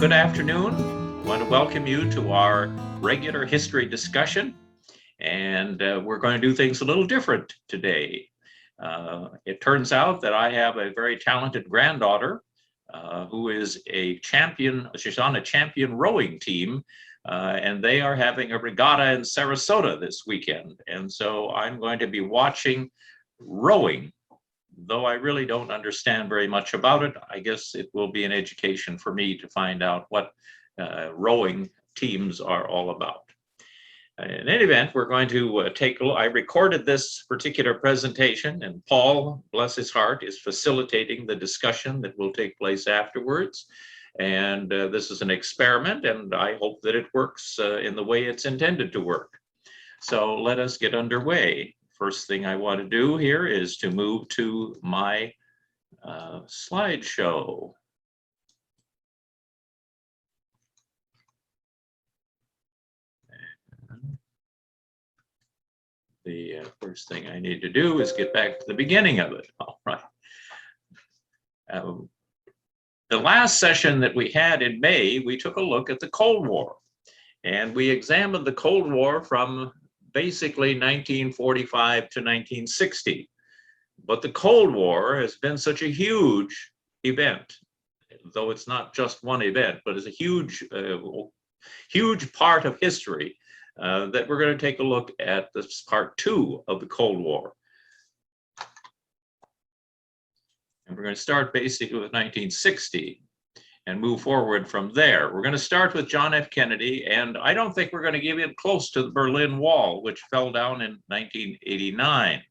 good afternoon. I want to welcome you to our regular history discussion. And we're going to do things a little different today. It turns out that I have a very talented granddaughter who is a champion. She's on a champion rowing team, and they are having a regatta in Sarasota this weekend. And so I'm going to be watching rowing. Though I really don't understand very much about it, I guess it will be an education for me to find out what rowing teams are all about. In any event, we're going to take a look. I recorded this particular presentation, and Paul, bless his heart, is facilitating the discussion that will take place afterwards. And this is an experiment, and I hope that it works in the way it's intended to work. So let us get underway. First thing I want to do here is to move to my slideshow. The first thing I need to do is get back to the beginning of it. All right. The last session that we had in May, we took a look at the Cold War, and we examined the Cold War from basically 1945 to 1960. But the Cold War has been such a huge event, though it's not just one event, but it's a huge, huge part of history that we're going to take a look at this part 2 of the Cold War. And we're going to start basically with 1960 and move forward from there. We're going to start with John F. Kennedy, and I don't think we're going to get close to the Berlin Wall, which fell down in 1989.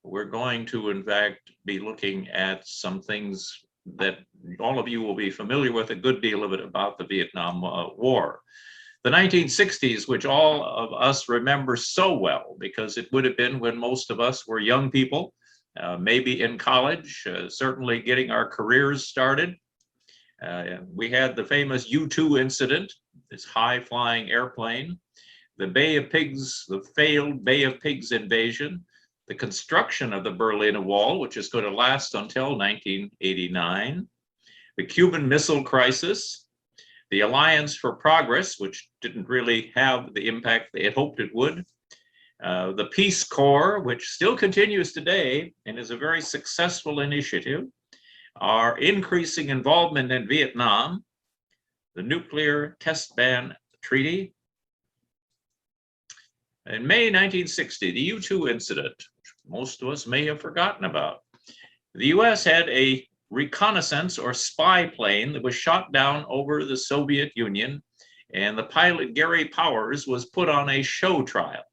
We're going to, in fact, be looking at some things that all of you will be familiar with, a good deal of it about the Vietnam War. The 1960s, which all of us remember so well, because it would have been when most of us were young people, maybe in college, certainly getting our careers started. We had the famous U-2 incident, this high-flying airplane, the Bay of Pigs, the failed Bay of Pigs invasion, the construction of the Berlin Wall, which is going to last until 1989, the Cuban Missile Crisis, the Alliance for Progress, which didn't really have the impact they had hoped it would, the Peace Corps, which still continues today and is a very successful initiative, our increasing involvement in Vietnam, the Nuclear Test Ban Treaty. In May 1960, the U-2 incident, which most of us may have forgotten about. The US had a reconnaissance or spy plane that was shot down over the Soviet Union, and the pilot, Gary Powers, was put on a show trial.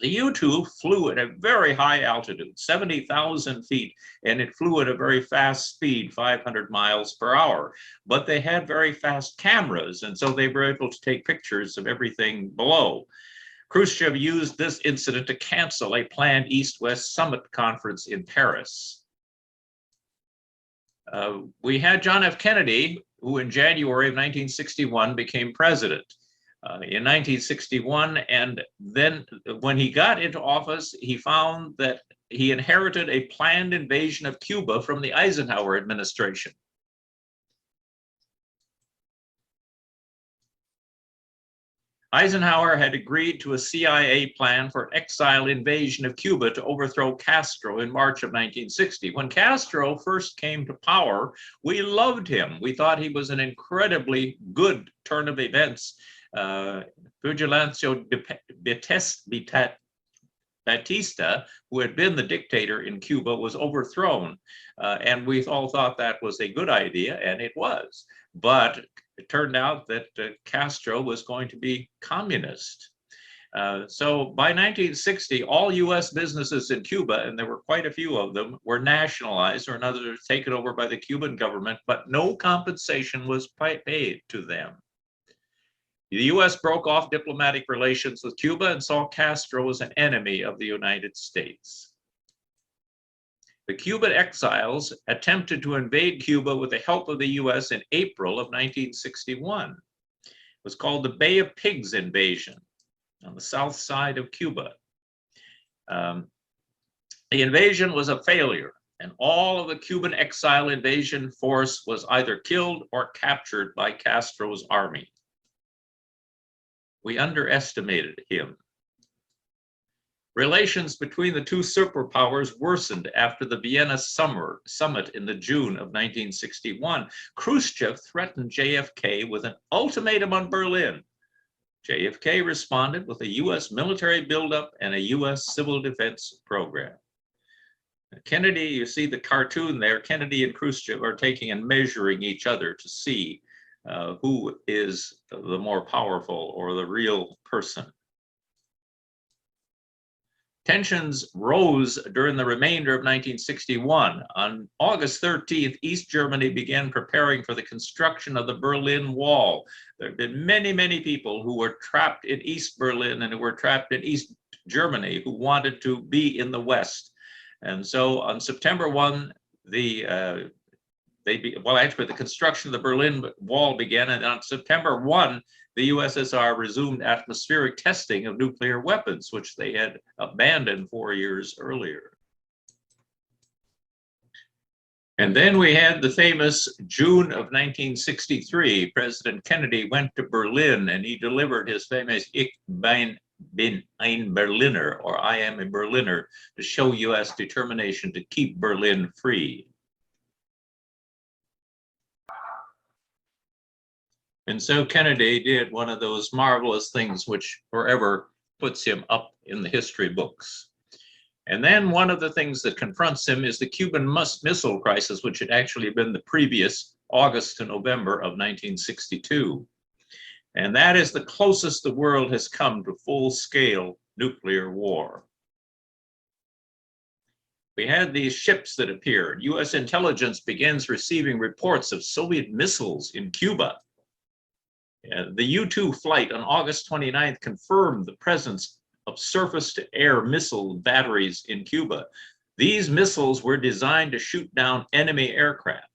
The U-2 flew at a very high altitude, 70,000 feet, and it flew at a very fast speed, 500 miles per hour. But they had very fast cameras, and so they were able to take pictures of everything below. Khrushchev used this incident to cancel a planned East-West Summit conference in Paris. We had John F. Kennedy, who in January of 1961 became president. In 1961, and then when he got into office, he found that he inherited a planned invasion of Cuba from the Eisenhower administration. Eisenhower had agreed to a CIA plan for an exile invasion of Cuba to overthrow Castro in March of 1960. When Castro first came to power, we loved him. We thought he was an incredibly good turn of events. Fulgencio Batista, who had been the dictator in Cuba, was overthrown. And we all thought that was a good idea, and it was. But it turned out that Castro was going to be communist. So by 1960, all US businesses in Cuba, and there were quite a few of them, were nationalized, or in other words, taken over by the Cuban government, but no compensation was paid to them. The US broke off diplomatic relations with Cuba and saw Castro as an enemy of the United States. The Cuban exiles attempted to invade Cuba with the help of the US in April of 1961. It was called the Bay of Pigs invasion on the south side of Cuba. The invasion was a failure. and all of the Cuban exile invasion force was either killed or captured by Castro's army. We underestimated him. Relations between the two superpowers worsened after the Vienna summit in the June of 1961. Khrushchev threatened JFK with an ultimatum on Berlin. JFK responded with a US military buildup and a US civil defense program. Kennedy, you see the cartoon there, Kennedy and Khrushchev are taking and measuring each other to see who is the more powerful or the real person. Tensions rose during the remainder of 1961. On August 13th, East Germany began preparing for the construction of the Berlin Wall. There have been many, many people who were trapped in East Berlin and who were trapped in East Germany who wanted to be in the West. And so on September 1, the construction of the Berlin Wall began, and on September 1, the USSR resumed atmospheric testing of nuclear weapons, which they had abandoned 4 years earlier. And then we had the famous June of 1963. President Kennedy went to Berlin and he delivered his famous Ich bin ein Berliner, or I am a Berliner, to show US determination to keep Berlin free. And so Kennedy did one of those marvelous things which forever puts him up in the history books. And then one of the things that confronts him is the Cuban Missile Crisis, which had actually been the previous August to November of 1962. And that is the closest the world has come to full-scale nuclear war. We had these ships that appeared. US intelligence begins receiving reports of Soviet missiles in Cuba. The U-2 flight on August 29th confirmed the presence of surface-to-air missile batteries in Cuba. These missiles were designed to shoot down enemy aircraft.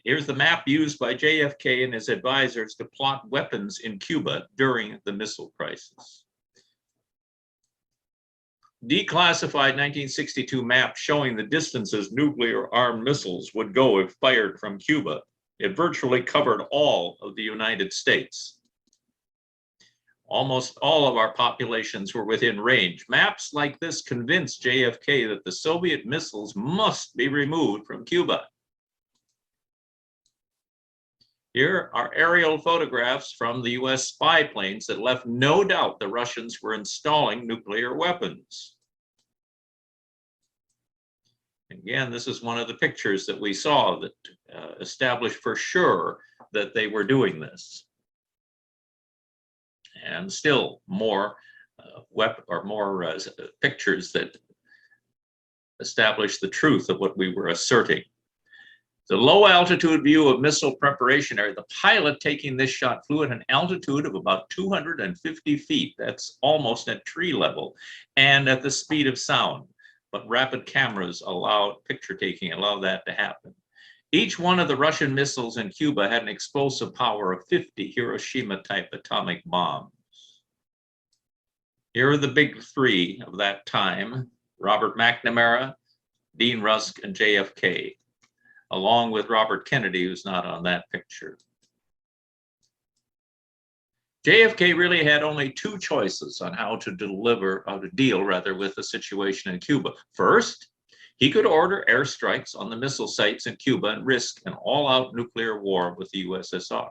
Here's the map used by JFK and his advisors to plot weapons in Cuba during the missile crisis. Declassified 1962 map showing the distances nuclear-armed missiles would go if fired from Cuba. It virtually covered all of the United States. Almost all of our populations were within range. Maps like this convinced JFK that the Soviet missiles must be removed from Cuba. Here are aerial photographs from the US spy planes that left no doubt the Russians were installing nuclear weapons. Again, this is one of the pictures that we saw that established for sure that they were doing this. And still more pictures that establish the truth of what we were asserting. The low altitude view of missile preparation area, the pilot taking this shot flew at an altitude of about 250 feet. That's almost at tree level and at the speed of sound. But rapid cameras picture taking allow that to happen. Each one of the Russian missiles in Cuba had an explosive power of 50 Hiroshima-type atomic bombs. Here are the big three of that time: Robert McNamara, Dean Rusk, and JFK, along with Robert Kennedy, who's not on that picture. JFK really had only two choices on how to deal with the situation in Cuba. First, he could order airstrikes on the missile sites in Cuba and risk an all-out nuclear war with the USSR.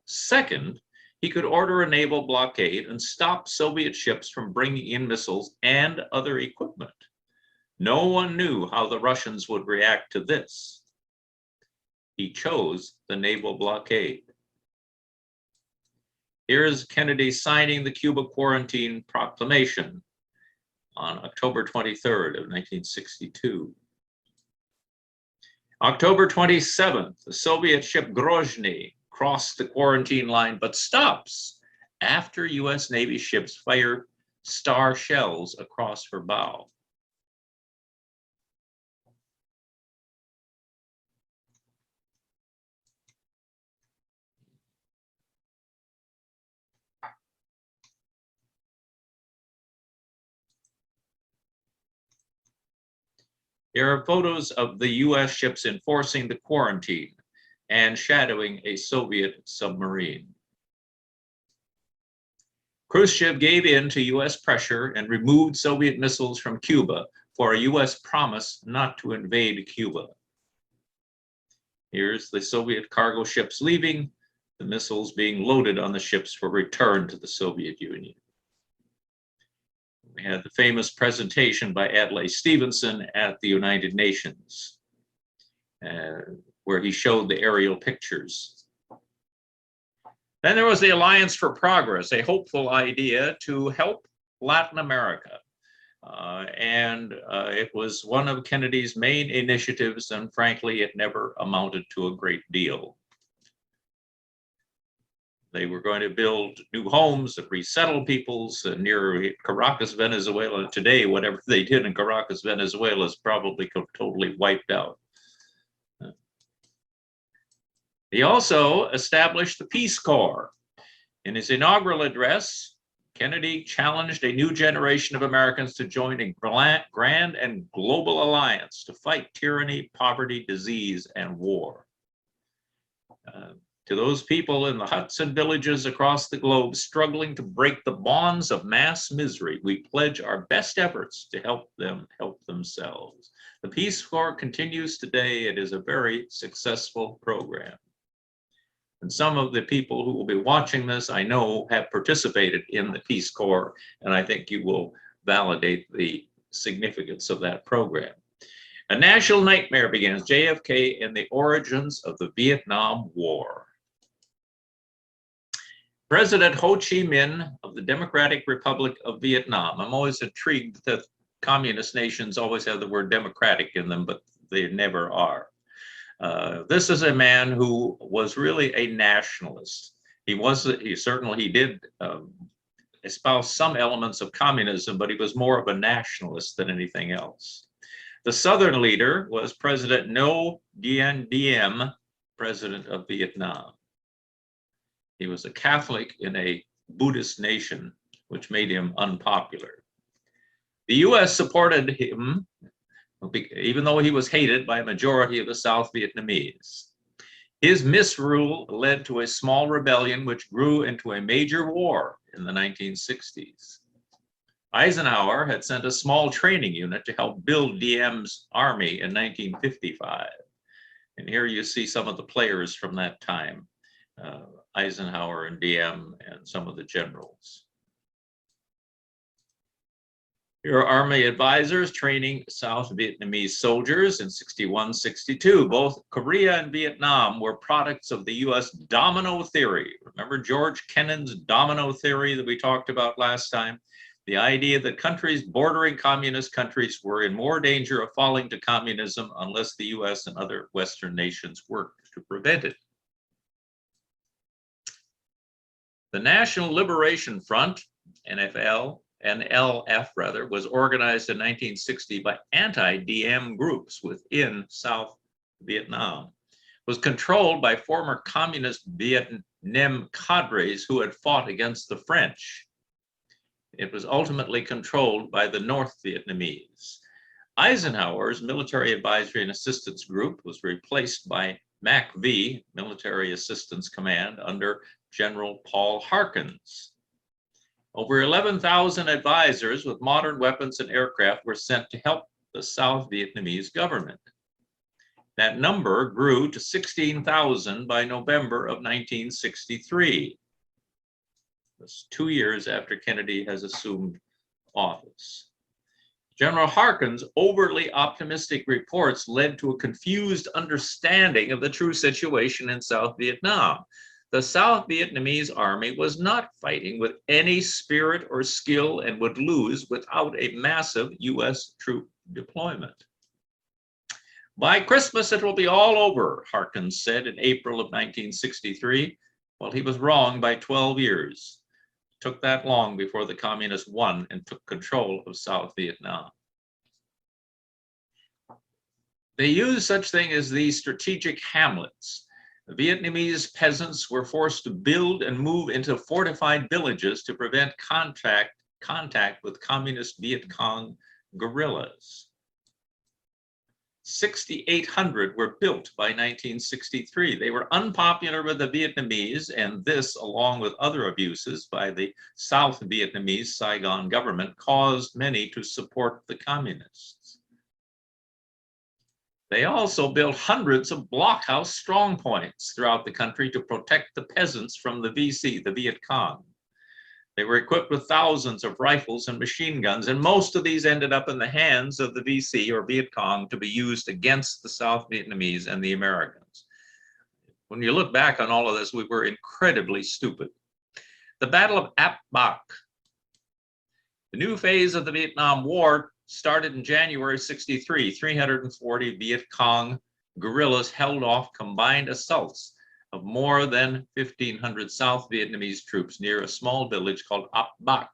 Second, he could order a naval blockade and stop Soviet ships from bringing in missiles and other equipment. No one knew how the Russians would react to this. He chose the naval blockade. Here's Kennedy signing the Cuba Quarantine Proclamation on October 23rd of 1962. October 27th, the Soviet ship Grozny crossed the quarantine line but stops after US Navy ships fire Star shells across her bow. Here are photos of the US ships enforcing the quarantine and shadowing a Soviet submarine. Khrushchev gave in to US pressure and removed Soviet missiles from Cuba for a US promise not to invade Cuba. Here's the Soviet cargo ships leaving, the missiles being loaded on the ships for return to the Soviet Union. We had the famous presentation by Adlai Stevenson at the United Nations, where he showed the aerial pictures. Then there was the Alliance for Progress, a hopeful idea to help Latin America. It was one of Kennedy's main initiatives, and frankly, it never amounted to a great deal. They were going to build new homes and resettle peoples near Caracas, Venezuela. Today, whatever they did in Caracas, Venezuela is probably totally wiped out. He also established the Peace Corps. In his inaugural address, Kennedy challenged a new generation of Americans to join a grand and global alliance to fight tyranny, poverty, disease, and war. To those people in the huts and villages across the globe struggling to break the bonds of mass misery, we pledge our best efforts to help them help themselves. The Peace Corps continues today. It is a very successful program. And some of the people who will be watching this, I know, have participated in the Peace Corps, and I think you will validate the significance of that program. A national nightmare begins, JFK and the origins of the Vietnam War. President Ho Chi Minh of the Democratic Republic of Vietnam. I'm always intrigued that communist nations always have the word democratic in them, but they never are. This is a man who was really a nationalist. He did espouse some elements of communism, but he was more of a nationalist than anything else. The Southern leader was President Ngo Dien Diem, President of Vietnam. He was a Catholic in a Buddhist nation, which made him unpopular. The US supported him, even though he was hated by a majority of the South Vietnamese. His misrule led to a small rebellion which grew into a major war in the 1960s. Eisenhower had sent a small training unit to help build Diem's army in 1955. And here you see some of the players from that time, Eisenhower and Diem and some of the generals. Here are Army advisors training South Vietnamese soldiers in 61, 62. Both Korea and Vietnam were products of the US domino theory. Remember George Kennan's domino theory that we talked about last time? The idea that countries bordering communist countries were in more danger of falling to communism unless the US and other Western nations worked to prevent it. The National Liberation Front, NLF rather, was organized in 1960 by anti-Diem groups within South Vietnam. It was controlled by former communist Vietnam cadres who had fought against the French. It was ultimately controlled by the North Vietnamese. Eisenhower's Military Advisory and Assistance Group was replaced by MACV, Military Assistance Command, under General Paul Harkins. Over 11,000 advisors with modern weapons and aircraft were sent to help the South Vietnamese government. That number grew to 16,000 by November of 1963. That's 2 years after Kennedy has assumed office. General Harkin's overly optimistic reports led to a confused understanding of the true situation in South Vietnam. The South Vietnamese army was not fighting with any spirit or skill and would lose without a massive US troop deployment. By Christmas, it will be all over, Harkins said in April of 1963. Well, he was wrong by 12 years. It took that long before the communists won and took control of South Vietnam. They used such thing as these strategic hamlets. The Vietnamese peasants were forced to build and move into fortified villages to prevent contact with communist Viet Cong guerrillas. 6,800 were built by 1963. They were unpopular with the Vietnamese, and this, along with other abuses by the South Vietnamese Saigon government, caused many to support the communists. They also built hundreds of blockhouse strongpoints throughout the country to protect the peasants from the VC, the Viet Cong. They were equipped with thousands of rifles and machine guns, and most of these ended up in the hands of the VC or Viet Cong to be used against the South Vietnamese and the Americans. When you look back on all of this, we were incredibly stupid. The Battle of Apoc. The new phase of the Vietnam War started in January '63. 340 Viet Cong guerrillas held off combined assaults of more than 1,500 South Vietnamese troops near a small village called Apoc.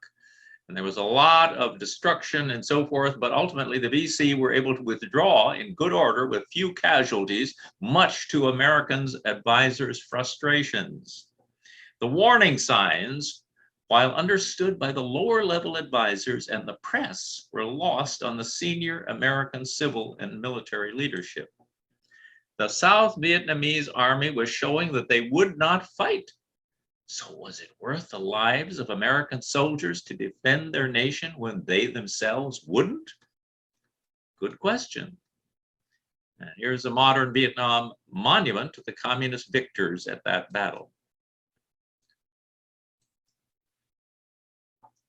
And there was a lot of destruction and so forth, but ultimately the VC were able to withdraw in good order with few casualties, much to Americans' advisors' frustrations. The warning signs, while understood by the lower level advisors and the press, were lost on the senior American civil and military leadership. The South Vietnamese army was showing that they would not fight. So was it worth the lives of American soldiers to defend their nation when they themselves wouldn't? Good question. And here's a modern Vietnam monument to the communist victors at that battle.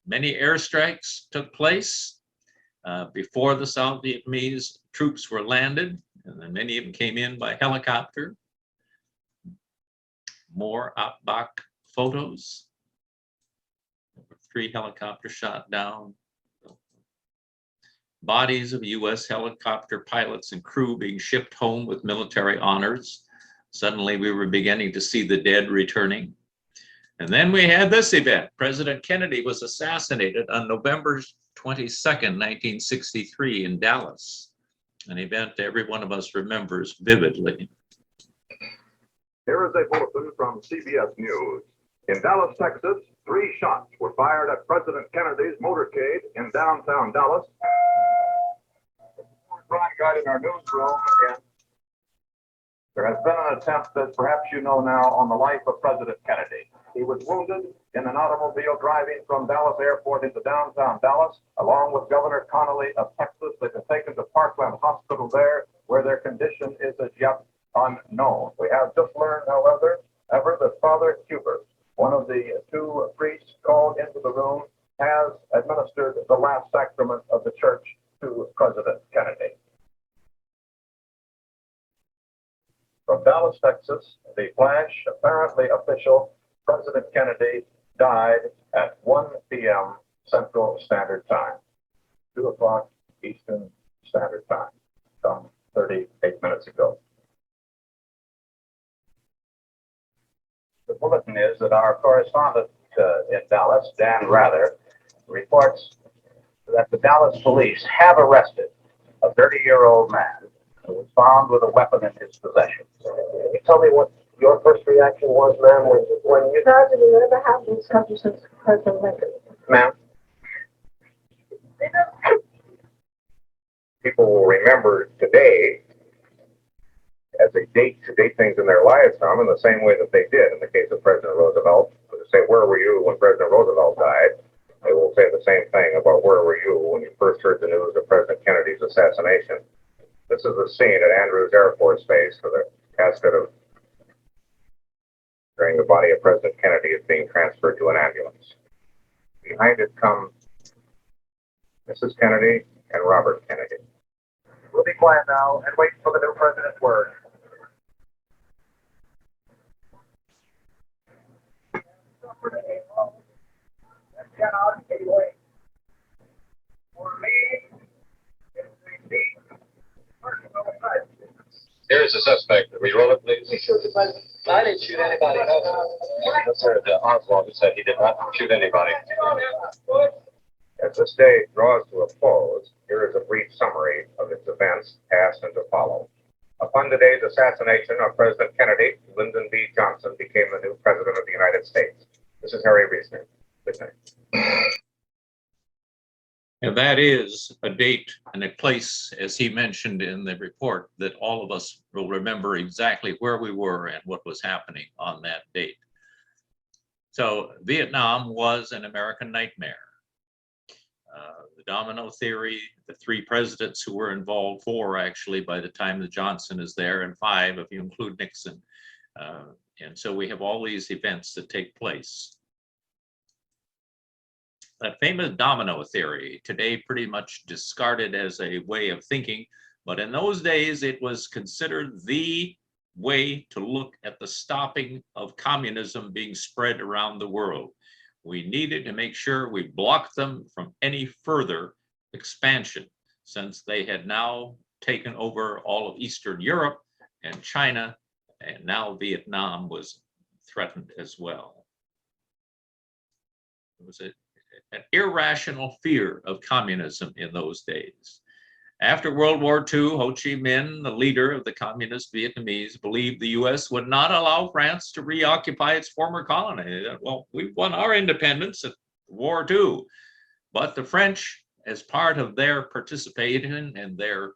Many airstrikes took place before the South Vietnamese troops were landed, and then many of them came in by helicopter. More Apoc photos. 3 helicopters shot down. Bodies of US helicopter pilots and crew being shipped home with military honors. Suddenly we were beginning to see the dead returning. And then we had this event. President Kennedy was assassinated on November 22nd, 1963 in Dallas. An event every one of us remembers vividly. Here is a bulletin from CBS News. In Dallas, Texas, 3 shots were fired at President Kennedy's motorcade in downtown Dallas. Brian got in our newsroom, and there has been an attempt, as perhaps you know now, on the life of President Kennedy. He was wounded in an automobile driving from Dallas Airport into downtown Dallas, along with Governor Connolly of Texas. They've been taken to Parkland Hospital there, where their condition is as yet unknown. We have just learned, however, that Father Cuban, one of the 2 priests called into the room, has administered the last sacrament of the church to President Kennedy. From Dallas, Texas, the flash, apparently official, President Kennedy died at 1 p.m. Central Standard Time, 2 o'clock Eastern Standard Time, some 38 minutes ago. The bulletin is that our correspondent in Dallas, Dan Rather, reports that the Dallas police have arrested a 30-year-old man who was found with a weapon in his possession. Can you tell me what your first reaction was, ma'am, when you... President, it never happened in this country since President Lincoln. Ma'am? People will remember today as a date to date things in their lives from in the same way that they did in the case of President Roosevelt. To say, where were you when President Roosevelt died? They will say the same thing about where were you when you first heard the news of President Kennedy's assassination. This is the scene at Andrews Air Force Base for the casket of carrying the body of President Kennedy is being transferred to an ambulance. Behind it come Mrs. Kennedy and Robert Kennedy. We'll be quiet now and wait for the new president's word. Here's the suspect. Will you roll it, please? I didn't shoot anybody. That's Oswald who said he did not shoot anybody. As this day draws to a close, here is a brief summary of its events, past and to follow. Upon today's assassination of President Kennedy, Lyndon B. Johnson became the new President of the United States. This is Harry Reisner. Good night. And that is a date and a place, as he mentioned in the report, that all of us will remember exactly where we were and what was happening on that date. So Vietnam was an American nightmare. The domino theory, the 3 presidents who were involved, 4 actually by the time that Johnson is there, and 5 if you include Nixon. And so we have all these events that take place. That famous domino theory, today pretty much discarded as a way of thinking, but in those days it was considered the way to look at the stopping of communism being spread around the world. We needed to make sure we blocked them from any further expansion, since they had now taken over all of Eastern Europe and China, and now Vietnam was threatened as well. It was an irrational fear of communism in those days. After World War II, Ho Chi Minh, the leader of the communist Vietnamese, believed the US would not allow France to reoccupy its former colony. Well, we won our independence at War II, but the French, as part of their participation and their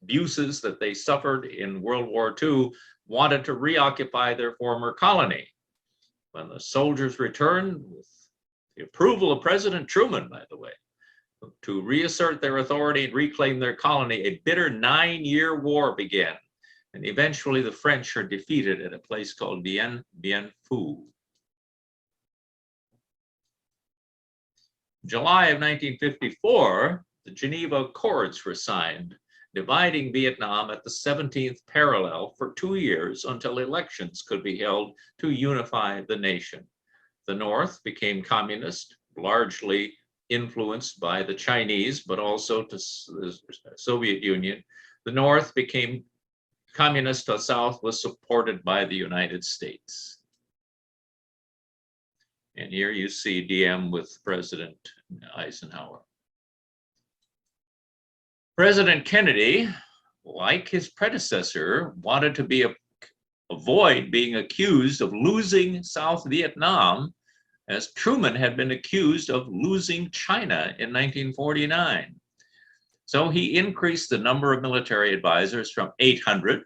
abuses that they suffered in World War II, wanted to reoccupy their former colony. When the soldiers returned, with the approval of President Truman, by the way, to reassert their authority and reclaim their colony, a bitter 9-year war began. And eventually the French are defeated at a place called Dien Bien Phu. July of 1954, the Geneva Accords were signed, dividing Vietnam at the 17th parallel for 2 years until elections could be held to unify the nation. The North became communist, largely influenced by the Chinese, but also to the Soviet Union. The North became communist, the South was supported by the United States. And here you see DM with President Eisenhower. President Kennedy, like his predecessor, wanted to avoid being accused of losing South Vietnam, as Truman had been accused of losing China in 1949. So he increased the number of military advisors from 800,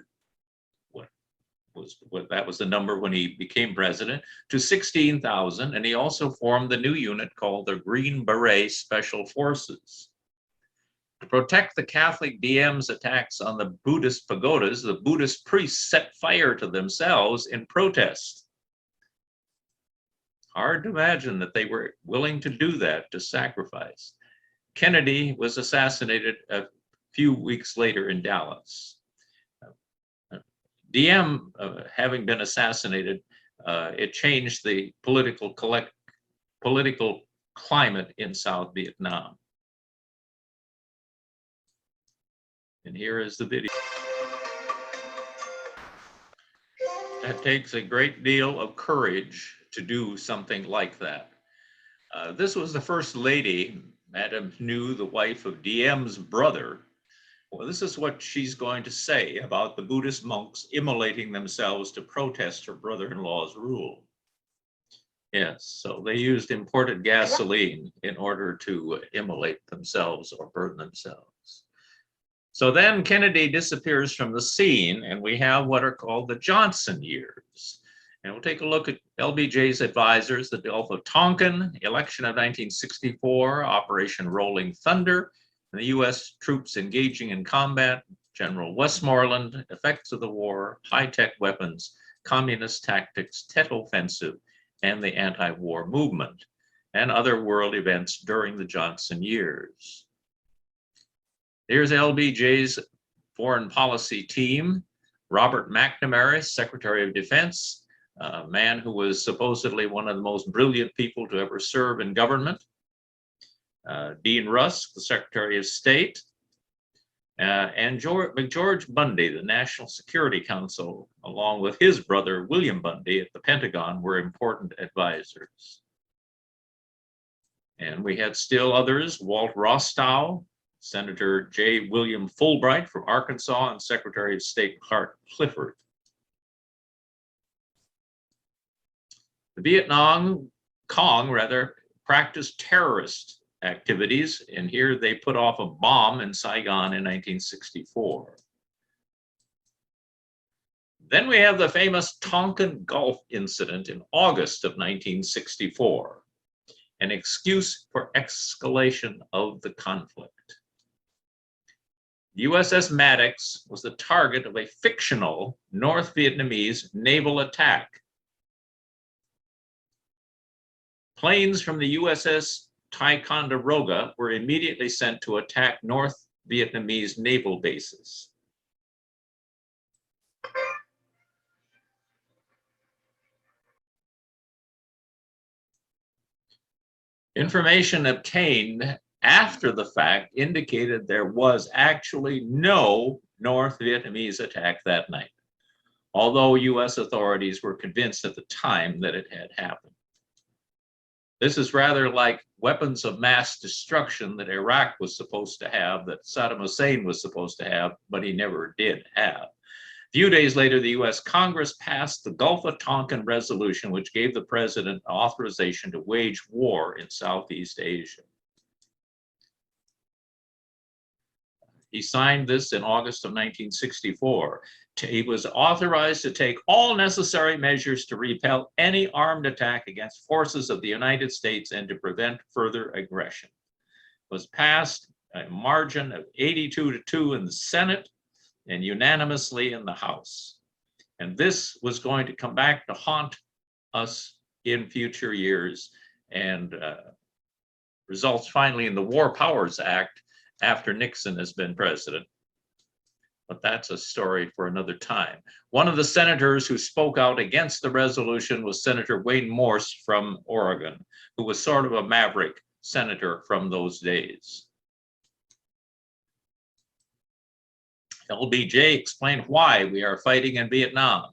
that was the number when he became president, to 16,000, and he also formed the new unit called the Green Beret Special Forces. To protect the Catholic DM's attacks on the Buddhist pagodas, the Buddhist priests set fire to themselves in protest. Hard to imagine that they were willing to do that, to sacrifice. Kennedy was assassinated a few weeks later in Dallas. DM, having been assassinated, it changed the political climate in South Vietnam. And here is the video. It takes a great deal of courage to do something like that. This was the First Lady, Madame New, the wife of DM's brother. Well, this is what she's going to say about the Buddhist monks immolating themselves to protest her brother-in-law's rule. Yes, so they used imported gasoline in order to immolate themselves or burn themselves. So then Kennedy disappears from the scene, and we have what are called the Johnson years. And we'll take a look at LBJ's advisors, the Gulf of Tonkin, election of 1964, Operation Rolling Thunder, and the US troops engaging in combat, General Westmoreland, effects of the war, high-tech weapons, communist tactics, Tet Offensive, and the anti-war movement, and other world events during the Johnson years. Here's LBJ's foreign policy team. Robert McNamara, Secretary of Defense, a man who was supposedly one of the most brilliant people to ever serve in government. Dean Rusk, the Secretary of State, and George Bundy, the National Security Council, along with his brother, William Bundy, at the Pentagon, were important advisors. And we had still others, Walt Rostow, Senator J. William Fulbright from Arkansas, and Secretary of State Clark Clifford. The Vietnam Cong, practiced terrorist activities, and here they put off a bomb in Saigon in 1964. Then we have the famous Tonkin Gulf incident in August of 1964, an excuse for escalation of the conflict. The USS Maddox was the target of a fictional North Vietnamese naval attack. Planes from the USS Ticonderoga were immediately sent to attack North Vietnamese naval bases. Information obtained after the fact indicated there was actually no North Vietnamese attack that night, although US authorities were convinced at the time that it had happened. This is rather like weapons of mass destruction that Iraq was supposed to have, that Saddam Hussein was supposed to have, but he never did have. A few days later, the US Congress passed the Gulf of Tonkin Resolution, which gave the president authorization to wage war in Southeast Asia. He signed this in August of 1964. He was authorized to take all necessary measures to repel any armed attack against forces of the United States and to prevent further aggression. It was passed a margin of 82-2 in the Senate and unanimously in the House. And this was going to come back to haunt us in future years and results finally in the War Powers Act after Nixon has been president. But that's a story for another time. One of the senators who spoke out against the resolution was Senator Wayne Morse from Oregon, who was sort of a maverick senator from those days. LBJ explained why we are fighting in Vietnam.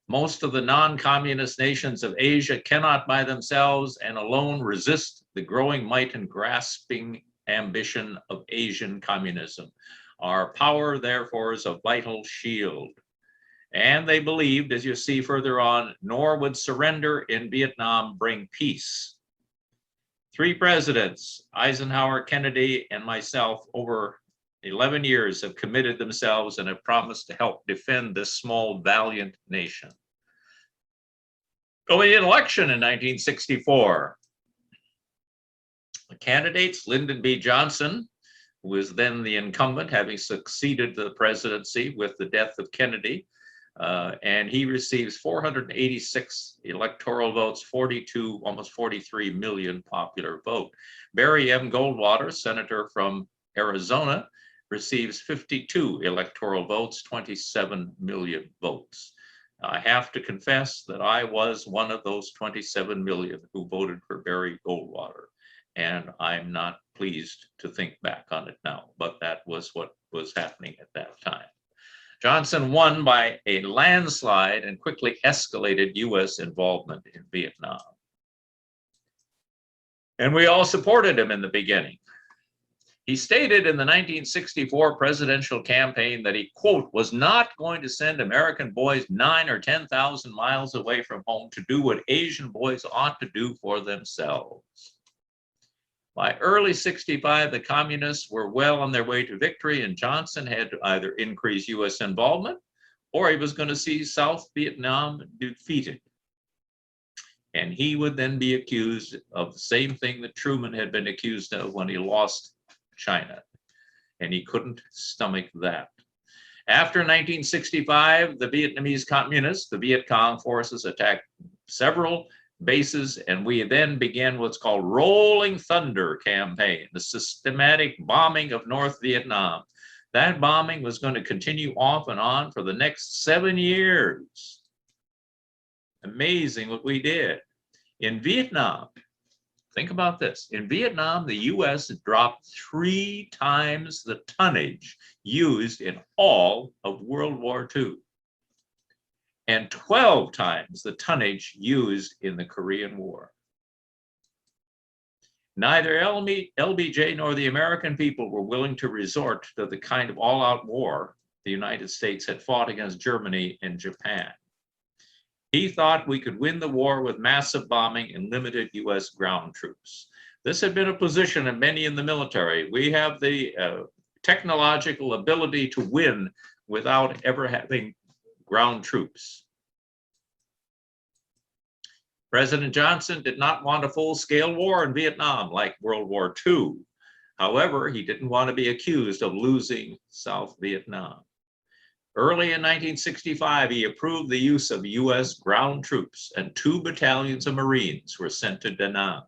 Most of the non-communist nations of Asia cannot by themselves and alone resist the growing might and grasping ambition of Asian communism. Our power, therefore, is a vital shield. And they believed, as you see further on, nor would surrender in Vietnam bring peace. 3 presidents, Eisenhower, Kennedy, and myself, over 11 years have committed themselves and have promised to help defend this small, valiant nation. Going in election in 1964, the candidates, Lyndon B. Johnson, who was then the incumbent, having succeeded the presidency with the death of Kennedy, and he receives 486 electoral votes, 42, almost 43 million popular vote. Barry M. Goldwater, senator from Arizona, receives 52 electoral votes, 27 million votes. I have to confess that I was one of those 27 million who voted for Barry Goldwater, and I'm not pleased to think back on it now, but that was what was happening at that time. Johnson won by a landslide and quickly escalated US involvement in Vietnam. And we all supported him in the beginning. He stated in the 1964 presidential campaign that he, quote, was not going to send American boys 9,000 or 10,000 miles away from home to do what Asian boys ought to do for themselves. By early 65, the communists were well on their way to victory, and Johnson had to either increase US involvement or he was going to see South Vietnam defeated. And he would then be accused of the same thing that Truman had been accused of when he lost China, and he couldn't stomach that. After 1965, the Vietnamese communists, the Viet Cong forces, attacked several bases, and we then began what's called Rolling Thunder campaign, the systematic bombing of North Vietnam. That bombing was going to continue off and on for the next 7 years. Amazing what we did. In Vietnam, think about this. In Vietnam, the US dropped 3 times the tonnage used in all of World War II, and 12 times the tonnage used in the Korean War. Neither LBJ nor the American people were willing to resort to the kind of all-out war the United States had fought against Germany and Japan. He thought we could win the war with massive bombing and limited US ground troops. This had been a position of many in the military. We have the technological ability to win without ever having ground troops. President Johnson did not want a full-scale war in Vietnam like World War II. However, he didn't want to be accused of losing South Vietnam. Early in 1965, he approved the use of US ground troops, and 2 battalions of Marines were sent to Da Nang.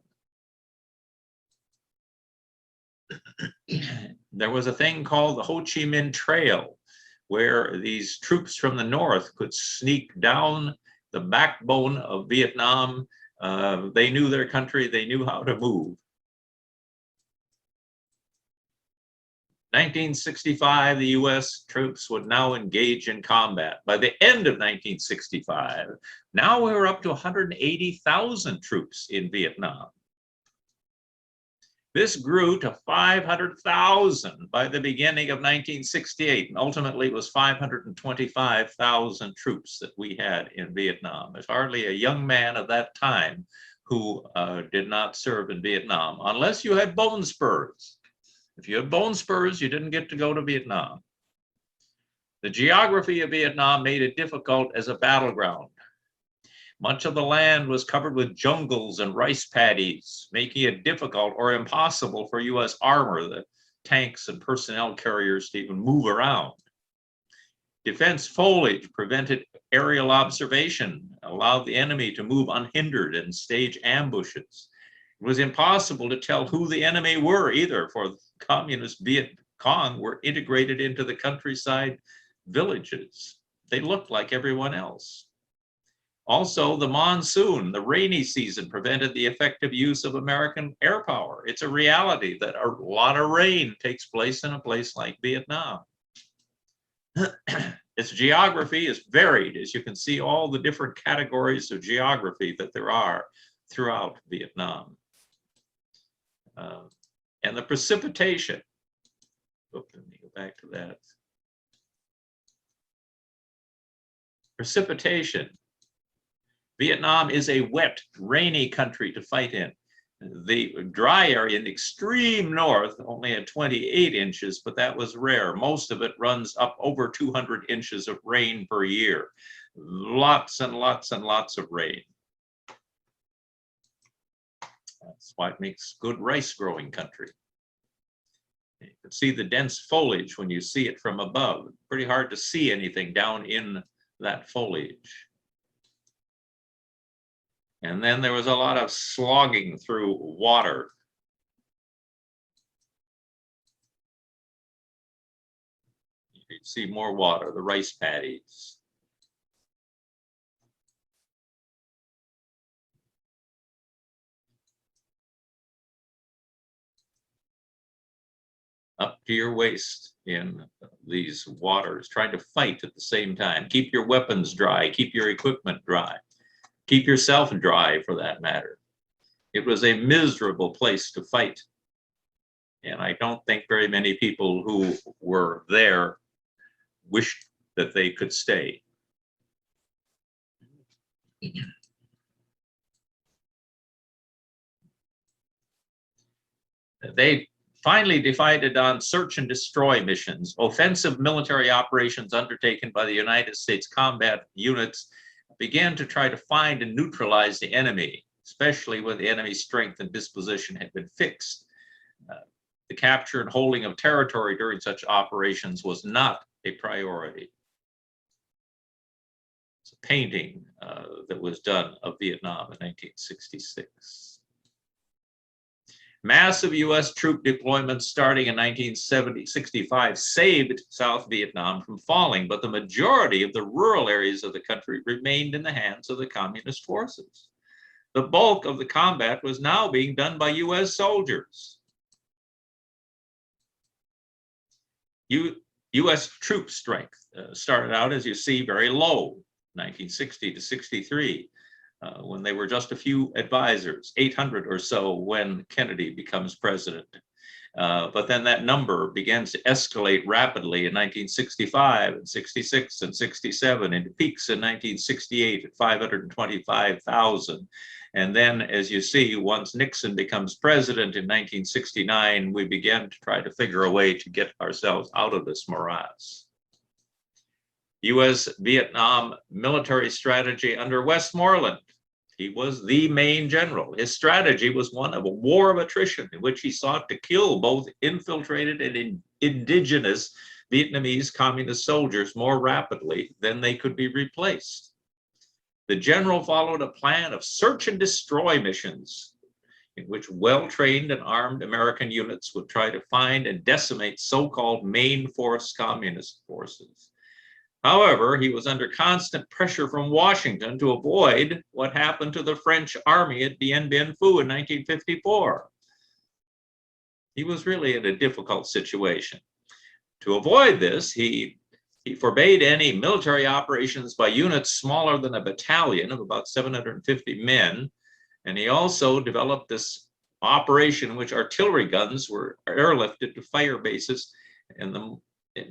There was a thing called the Ho Chi Minh Trail, where these troops from the north could sneak down the backbone of Vietnam. They knew their country, they knew how to move. 1965, the US troops would now engage in combat. By the end of 1965, now we were up to 180,000 troops in Vietnam. This grew to 500,000 by the beginning of 1968, and ultimately it was 525,000 troops that we had in Vietnam. There's hardly a young man of that time who did not serve in Vietnam, unless you had bone spurs. If you had bone spurs, you didn't get to go to Vietnam. The geography of Vietnam made it difficult as a battleground. Much of the land was covered with jungles and rice paddies, making it difficult or impossible for US armor, the tanks and personnel carriers, to even move around. Defense foliage prevented aerial observation, allowed the enemy to move unhindered and stage ambushes. It was impossible to tell who the enemy were either, for communist Viet Cong were integrated into the countryside villages. They looked like everyone else. Also, the monsoon, the rainy season, prevented the effective use of American air power. It's a reality that a lot of rain takes place in a place like Vietnam. Its geography is varied, as you can see all the different categories of geography that there are throughout Vietnam. And the precipitation, let me go back to that. Precipitation. Vietnam is a wet, rainy country to fight in. The dry area in the extreme north only had 28 inches, but that was rare. Most of it runs up over 200 inches of rain per year. Lots and lots and lots of rain. That's why it makes good rice growing country. You can see the dense foliage when you see it from above. Pretty hard to see anything down in that foliage. And then there was a lot of slogging through water. You can see more water, the rice paddies. Up to your waist in these waters, trying to fight at the same time. Keep your weapons dry, keep your equipment dry, keep yourself dry for that matter. It was a miserable place to fight. And I don't think very many people who were there wished that they could stay. They finally decided on search and destroy missions, offensive military operations undertaken by the United States combat units began to try to find and neutralize the enemy, especially when the enemy's strength and disposition had been fixed. The capture and holding of territory during such operations was not a priority. It's a painting that was done of Vietnam in 1966. Massive US troop deployments starting in 1965 saved South Vietnam from falling, but the majority of the rural areas of the country remained in the hands of the communist forces. The bulk of the combat was now being done by US soldiers. US troop strength started out, as you see, very low, 1960 to 63. When they were just a few advisors, 800 or so when Kennedy becomes president. But then that number begins to escalate rapidly in 1965 and 66 and 67, and peaks in 1968 at 525,000. And then, as you see, once Nixon becomes president in 1969, we begin to try to figure a way to get ourselves out of this morass. U.S. Vietnam military strategy under Westmoreland. He was the main general. His strategy was one of a war of attrition in which he sought to kill both infiltrated and indigenous Vietnamese communist soldiers more rapidly than they could be replaced. The general followed a plan of search and destroy missions in which well-trained and armed American units would try to find and decimate so-called main force communist forces. However, he was under constant pressure from Washington to avoid what happened to the French army at Dien Bien Phu in 1954. He was really in a difficult situation. To avoid this, he forbade any military operations by units smaller than a battalion of about 750 men. And he also developed this operation in which artillery guns were airlifted to fire bases, and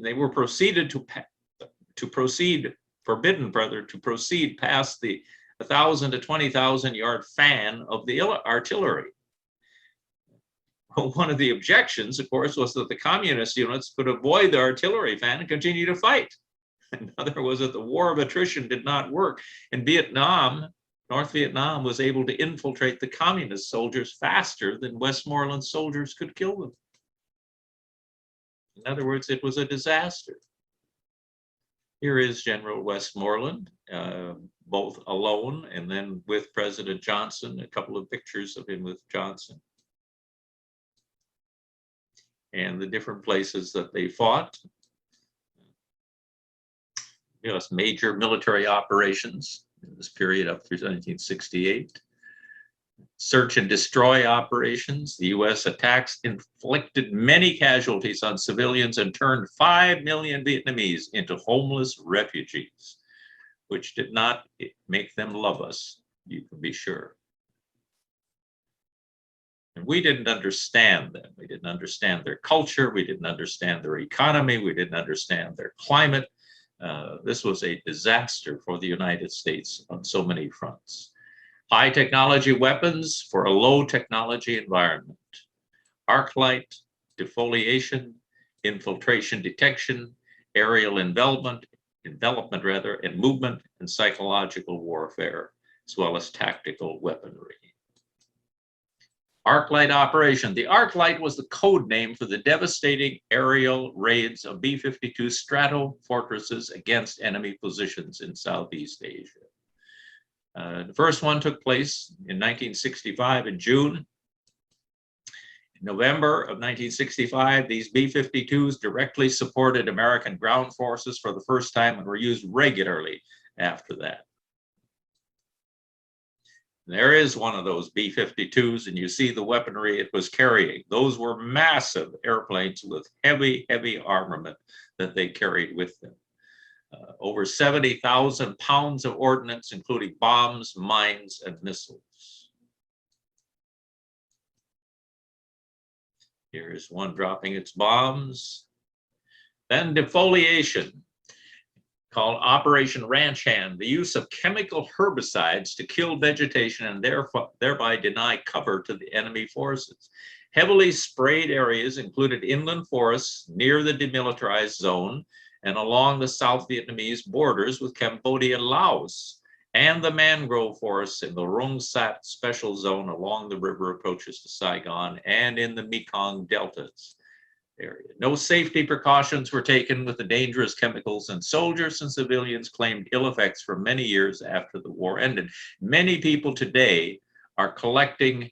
they were forbidden to proceed past the 1,000 to 20,000 yard fan of the artillery. One of the objections, of course, was that the communist units could avoid the artillery fan and continue to fight. Another was that the war of attrition did not work. In Vietnam, North Vietnam was able to infiltrate the communist soldiers faster than Westmoreland soldiers could kill them. In other words, it was a disaster. Here is General Westmoreland, both alone and then with President Johnson, a couple of pictures of him with Johnson. And the different places that they fought. U.S. major military operations in this period up through 1968. Search and destroy operations. The U.S. attacks inflicted many casualties on civilians and turned 5 million Vietnamese into homeless refugees, which did not make them love us, you can be sure. And we didn't understand them. We didn't understand their culture. We didn't understand their economy. We didn't understand their climate. This was a disaster for the United States on so many fronts. High technology weapons for a low technology environment. Arc light, defoliation, infiltration detection, aerial envelopment, and movement, and psychological warfare, as well as tactical weaponry. Arc light operation. The arc light was the code name for the devastating aerial raids of B-52 Strato fortresses against enemy positions in Southeast Asia. The first one took place in 1965 in June. In November of 1965, these B-52s directly supported American ground forces for the first time and were used regularly after that. There is one of those B-52s, and you see the weaponry it was carrying. Those were massive airplanes with heavy, heavy armament that they carried with them. Over 70,000 pounds of ordnance, including bombs, mines, and missiles. Here is one dropping its bombs. Then defoliation, called Operation Ranch Hand, the use of chemical herbicides to kill vegetation and thereby deny cover to the enemy forces. Heavily sprayed areas included inland forests near the demilitarized zone and along the South Vietnamese borders with Cambodia and Laos, and the mangrove forests in the Rung Sat special zone along the river approaches to Saigon and in the Mekong deltas area. No safety precautions were taken with the dangerous chemicals, and soldiers and civilians claimed ill effects for many years after the war ended. Many people today are collecting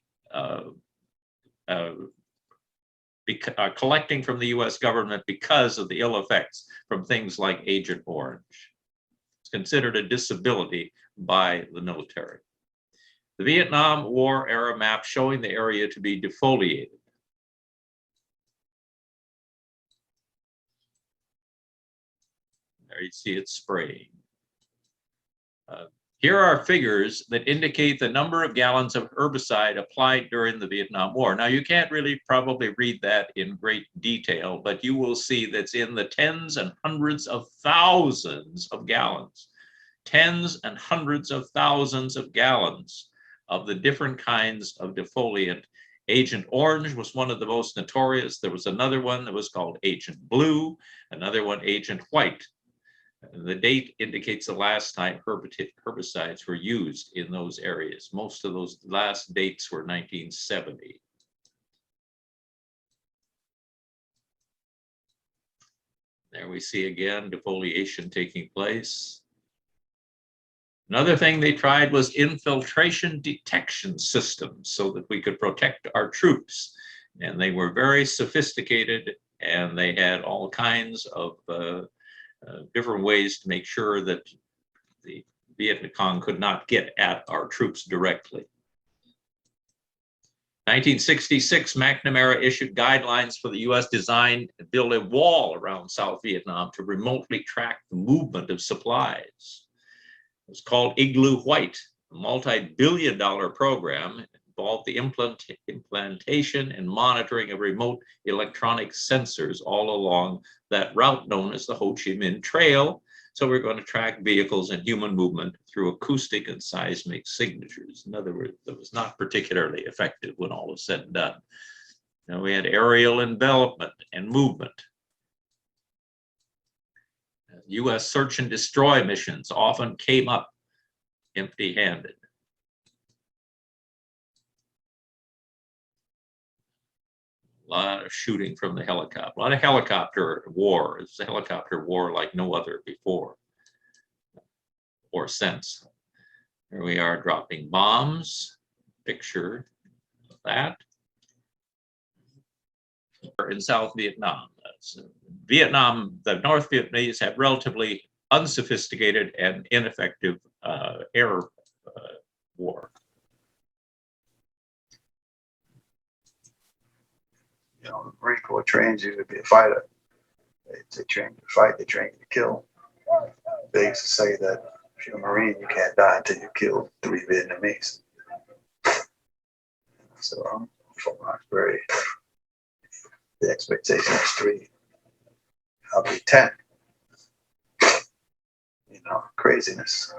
from the US government because of the ill effects from things like Agent Orange. It's considered a disability by the military. The Vietnam War era map showing the area to be defoliated. There you see it spraying. Here are figures that indicate the number of gallons of herbicide applied during the Vietnam War. Now, you can't really probably read that in great detail, but you will see that's in the tens and hundreds of thousands of gallons. Tens and hundreds of thousands of gallons of the different kinds of defoliant. Agent Orange was one of the most notorious. There was another one that was called Agent Blue, another one Agent White. The date indicates the last time herbicides were used in those areas. Most of those last dates were 1970. There we see again defoliation taking place. Another thing they tried was infiltration detection systems so that we could protect our troops. And they were very sophisticated, and they had all kinds of different ways to make sure that the Viet Cong could not get at our troops directly. 1966, McNamara issued guidelines for the U.S. design to build a wall around South Vietnam to remotely track the movement of supplies. It was called Igloo White, a multi-billion-dollar program. It involved the implantation and monitoring of remote electronic sensors all along that route known as the Ho Chi Minh Trail. So we're going to track vehicles and human movement through acoustic and seismic signatures. In other words, that was not particularly effective when all was said and done. Now we had aerial envelopment and movement. U.S. search and destroy missions often came up empty-handed. A lot of shooting from the helicopter, a lot of helicopter war. It's a helicopter war like no other before or since. Here we are dropping bombs, picture of that. In South Vietnam. Vietnam, the North Vietnamese have relatively unsophisticated and ineffective air war. You know, the Marine Corps trains you to be a fighter. They train you to fight, they train you to kill. They used to say that if you're a Marine, you can't die until you kill 3 Vietnamese. So from Roxbury, the expectation is 3. I'll be 10. You know, craziness.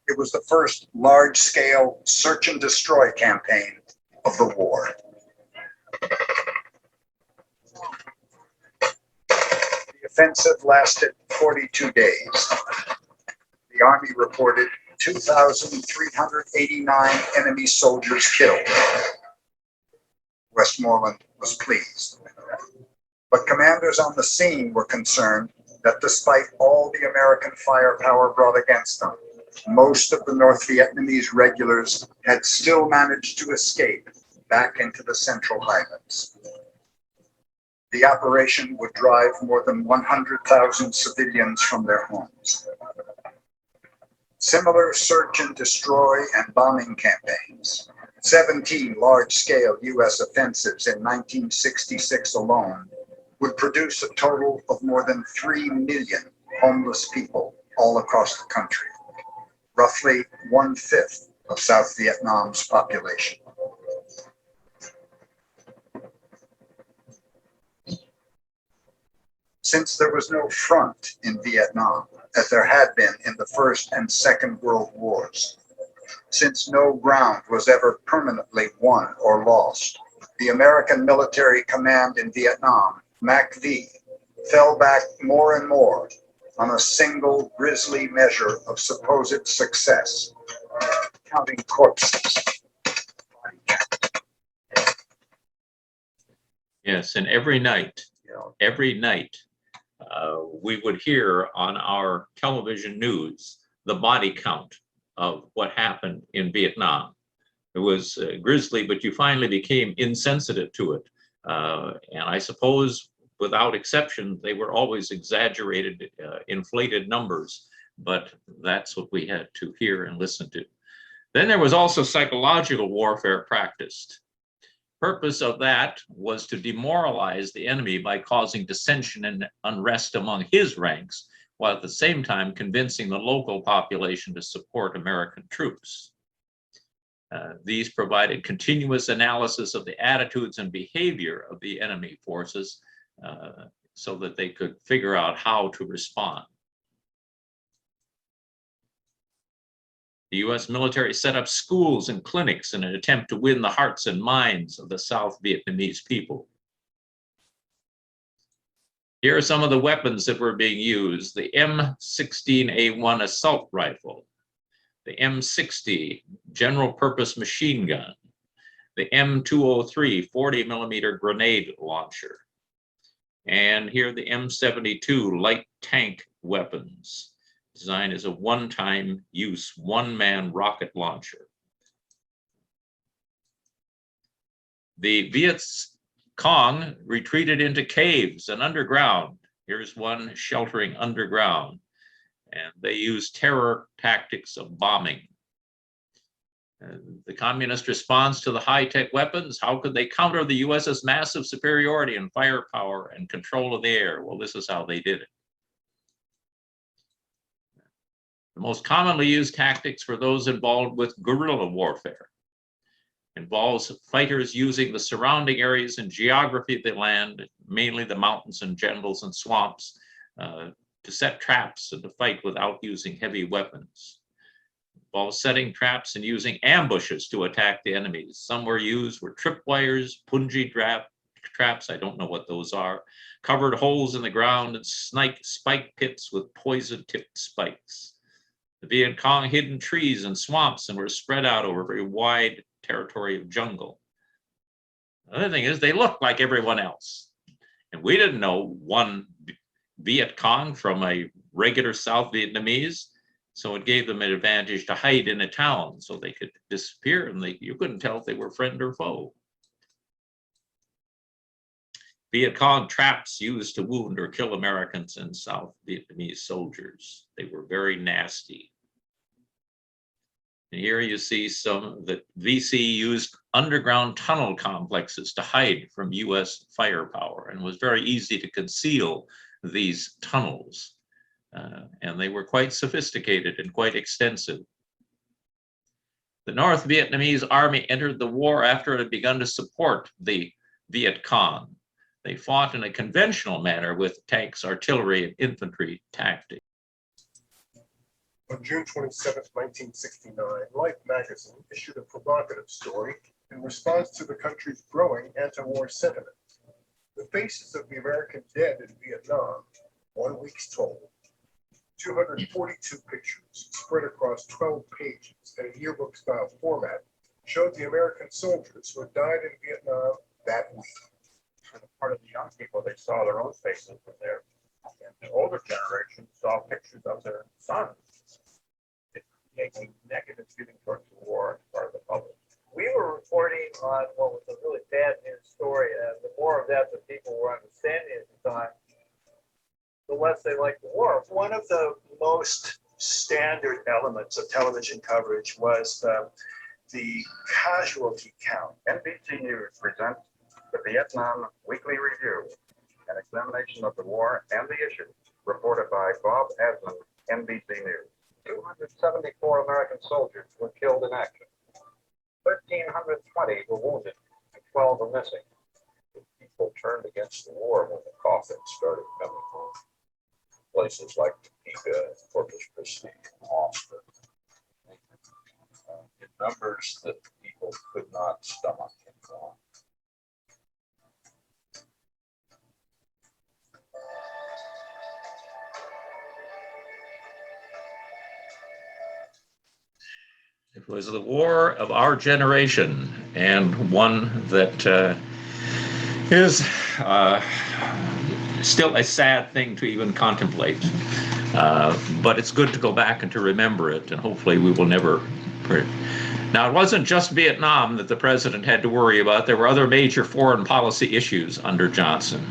It was the first large-scale search and destroy campaign of the war. The offensive lasted 42 days. The Army reported 2,389 enemy soldiers killed. Westmoreland was pleased. But commanders on the scene were concerned that despite all the American firepower brought against them, most of the North Vietnamese regulars had still managed to escape back into the Central Highlands. The operation would drive more than 100,000 civilians from their homes. Similar search and destroy and bombing campaigns, 17 large-scale U.S. offensives in 1966 alone, would produce a total of more than 3 million homeless people all across the country, roughly 1/5 of South Vietnam's population. Since there was no front in Vietnam, as there had been in the First and Second World Wars, since no ground was ever permanently won or lost, the American military command in Vietnam, MACV, fell back more and more on a single grisly measure of supposed success, counting corpses. Yes, and every night, we would hear on our television news the body count of what happened in Vietnam. It was grisly, but you finally became insensitive to it. And I suppose, without exception, they were always exaggerated, inflated numbers, but that's what we had to hear and listen to. Then there was also psychological warfare practiced. Purpose of that was to demoralize the enemy by causing dissension and unrest among his ranks, while at the same time convincing the local population to support American troops. These provided continuous analysis of the attitudes and behavior of the enemy forces. so that they could figure out how to respond. The US military set up schools and clinics in an attempt to win the hearts and minds of the South Vietnamese people. Here are some of the weapons that were being used: the M16A1 assault rifle, the M60 general purpose machine gun, the M203 40mm grenade launcher, and here the M72 light tank weapons, designed as a one-time use, one-man rocket launcher. The Viet Cong retreated into caves and underground. Here's one sheltering underground, and they used terror tactics of bombing. The communist response to the high-tech weapons: how could they counter the US's massive superiority in firepower and control of the air? Well, this is how they did it. The most commonly used tactics were those involved with guerrilla warfare. Involves fighters using the surrounding areas and geography of the land, mainly the mountains and jungles and swamps, to set traps and to fight without using heavy weapons. Involves setting traps and using ambushes to attack the enemies. Some were used were tripwires, punji traps, I don't know what those are, covered holes in the ground, and spike pits with poison-tipped spikes. The Viet Cong hid in trees and swamps and were spread out over a very wide territory of jungle. Another thing is they looked like everyone else. And we didn't know one Viet Cong from a regular South Vietnamese, so it gave them an advantage to hide in a town so they could disappear, and you couldn't tell if they were friend or foe. Viet Cong traps used to wound or kill Americans and South Vietnamese soldiers. They were very nasty. And here you see some that VC used underground tunnel complexes to hide from US firepower, and it was very easy to conceal these tunnels. And they were quite sophisticated and quite extensive. The North Vietnamese army entered the war after it had begun to support the Viet Cong. They fought in a conventional manner with tanks, artillery, and infantry tactics. On June 27, 1969, Life magazine issued a provocative story in response to the country's growing anti-war sentiment. The faces of the American dead in Vietnam, 1 week's toll, 242 pictures spread across 12 pages in a yearbook-style format showed the American soldiers who had died in Vietnam that week. For the part of the young people, they saw their own faces in there. And the older generation saw pictures of their sons. It making negative feeling towards the war as part of the public. We were reporting on what was a really bad news story, and the more of that that people were understanding at the time, the less they liked the war. One of the most standard elements of television coverage was the casualty count. NBC News presents the Vietnam Weekly Review, an examination of the war and the issues, reported by Bob Asman, NBC News. 274 American soldiers were killed in action. 1,320 were wounded, and 12 were missing. The people turned against the war when the coffins started coming home. Places like Topeka, Corpus Christi, and Austin. In numbers that people could not stomach and so on. It was the war of our generation, and one that is still a sad thing to even contemplate. But it's good to go back and to remember it, and hopefully we will never. Now, it wasn't just Vietnam that the president had to worry about. There were other major foreign policy issues under Johnson.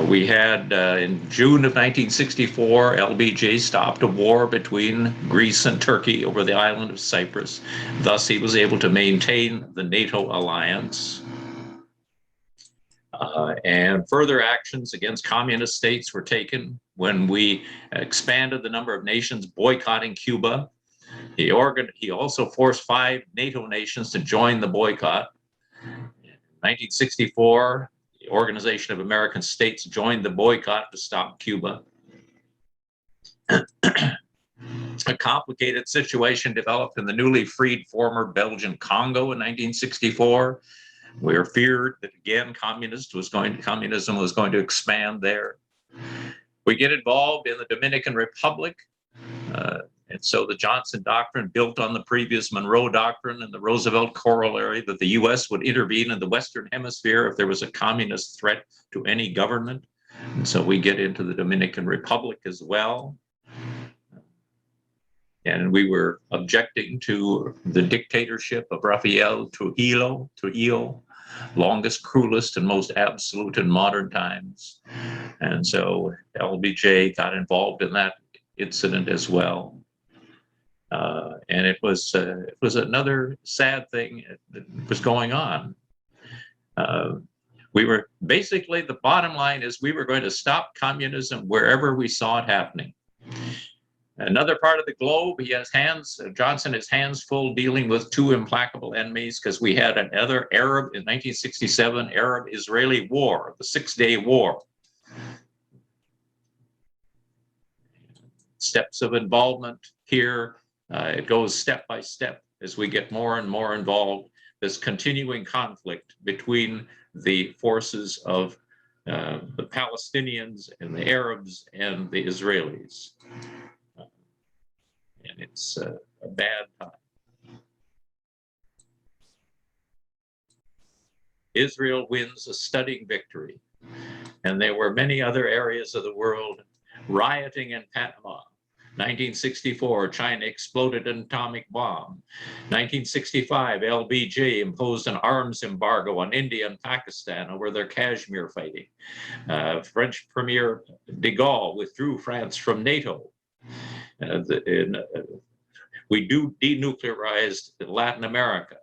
We had, in June of 1964, LBJ stopped a war between Greece and Turkey over the island of Cyprus. Thus, he was able to maintain the NATO alliance. And further actions against communist states were taken when we expanded the number of nations boycotting Cuba. He also forced 5 NATO nations to join the boycott. In 1964, Organization of American States joined the boycott to stop Cuba. A complicated situation developed in the newly freed former Belgian Congo in 1964. We were feared that again communism was going to expand there. We get involved in the Dominican Republic. And so the Johnson Doctrine, built on the previous Monroe Doctrine and the Roosevelt corollary that the US would intervene in the Western Hemisphere if there was a communist threat to any government. And so we get into the Dominican Republic as well. And we were objecting to the dictatorship of Rafael Trujillo, longest, cruelest, and most absolute in modern times. And so LBJ got involved in that incident as well. And it was another sad thing that was going on. We were basically, the bottom line is we were going to stop communism wherever we saw it happening. Another part of the globe, Johnson has hands full dealing with two implacable enemies, because we had another Arab in 1967, Arab-Israeli war, the 6-day war. Steps of involvement here, it goes step by step as we get more and more involved. This continuing conflict between the forces of the Palestinians and the Arabs and the Israelis. And it's a bad time. Israel wins a stunning victory. And there were many other areas of the world rioting in Panama. 1964, China exploded an atomic bomb. 1965, LBJ imposed an arms embargo on India and Pakistan over their Kashmir fighting. French Premier de Gaulle withdrew France from NATO. We denuclearized Latin America.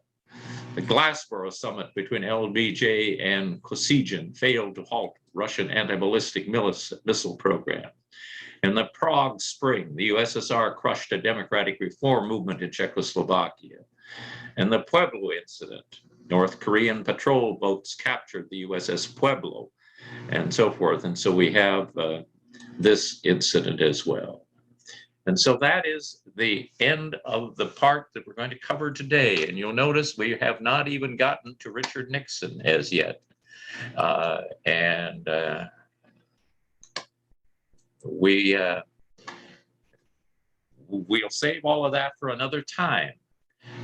The Glassboro summit between LBJ and Kosygin failed to halt Russian anti-ballistic missile program. In the Prague Spring, the USSR crushed a democratic reform movement in Czechoslovakia. And the Pueblo incident, North Korean patrol boats captured the USS Pueblo, and so forth. And so we have this incident as well. And so that is the end of the part that we're going to cover today. And you'll notice we have not even gotten to Richard Nixon as yet. We'll save all of that for another time.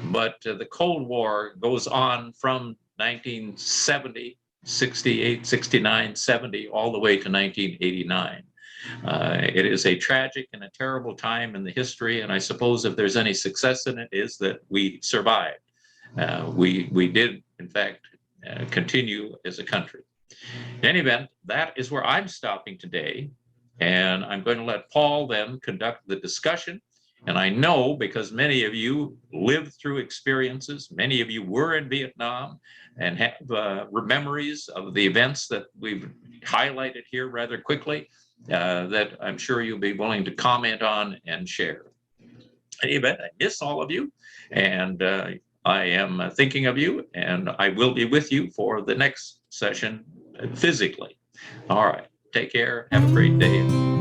But the Cold War goes on from 1970, 68, 69, 70, all the way to 1989. It is a tragic and a terrible time in the history, and I suppose if there's any success in it is that we survived. We did, in fact, continue as a country. In any event, that is where I'm stopping today, and I'm going to let Paul then conduct the discussion. And I know, because many of you lived through experiences, many of you were in Vietnam and have memories of the events that we've highlighted here rather quickly, that I'm sure you'll be willing to comment on and share. In any event, I miss all of you, and I am thinking of you, and I will be with you for the next session physically. All right, take care, have a great day.